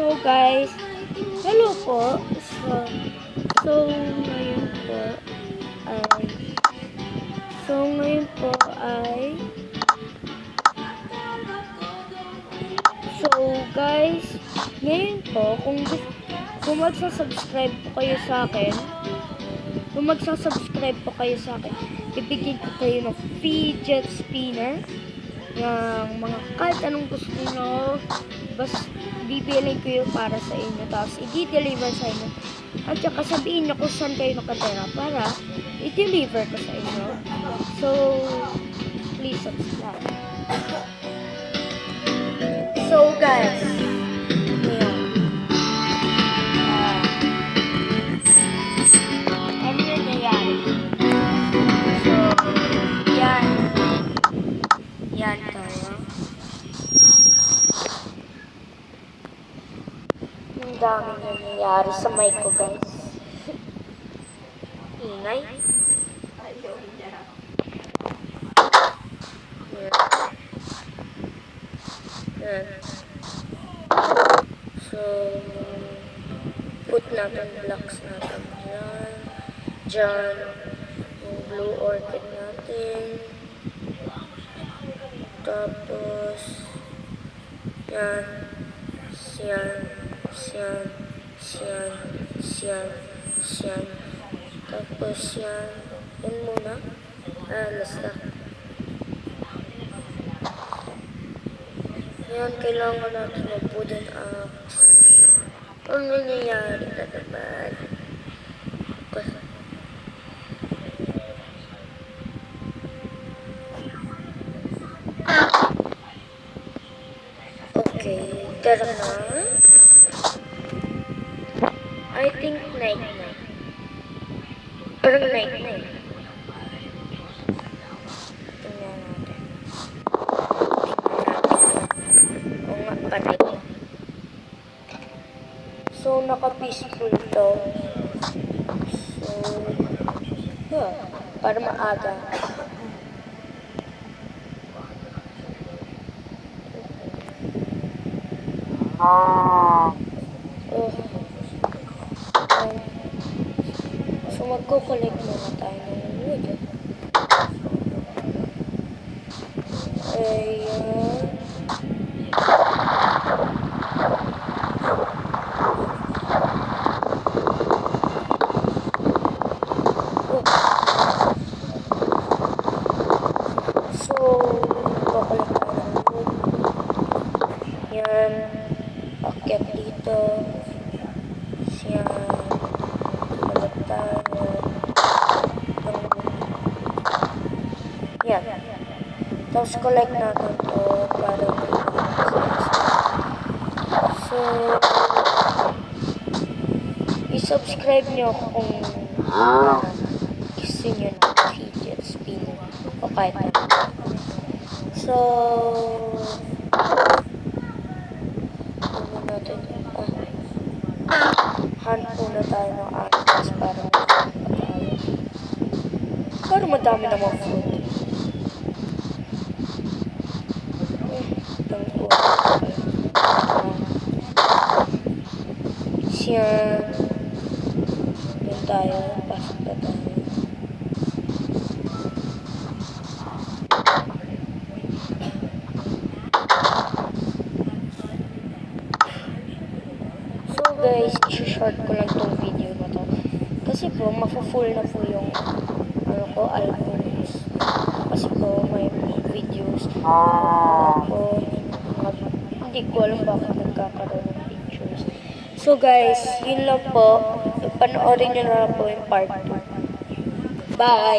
So guys, hello po. So ngayon po ay guys, ngayon po kung magsasubscribe po kayo sa akin, bibigyan ko kayo ng fidget spinner ng mga kahit anong gusto nyo. Basta bibilin ko yun para sa inyo, tapos i-deliver sa inyo, at saka sabihin nyo kung saan kayo nakatira para i-deliver ko sa inyo. So please subscribe. So guys, ano yun nangyari? So yan tayo. Ang dami nangyayari sa mic ko, guys. Ingay. Yan. So, put natin blocks natin yan. Diyan, yung blue orchid natin. Tapos, yan. Siyan. Tapos yan muna. Basta. Yan, kailangan natin mag-wooden axe. Ang nangyayari na naman. Okay, tara na. I think night na. Parang night na eh. Tingnan natin. O nga, panay. So, naka-peaceful to. So, para maaga. So, magko-collect muna tayo ng wood. Ayan. So, magko-collect tayo ng wood. Yan. Akyat dito. Yan. Collect tayo. Yan. Tapos collect natin to para so i-subscribe nyo ako kung gusto nyo ng fidget spinner o kahit ano. So hunt muna tayo ng items para madami naman food. Siyan. Yan tayo. Pasok na tayo. So guys, i-short ko lang tong video na to. Kasi po, mafu-full na po yung albums. Kasi po, may videos. Hindi ko alam bakit nagkakaroon ng pictures. So guys, yun lang po. Panoorin nyo na lang po yung part 2. Bye!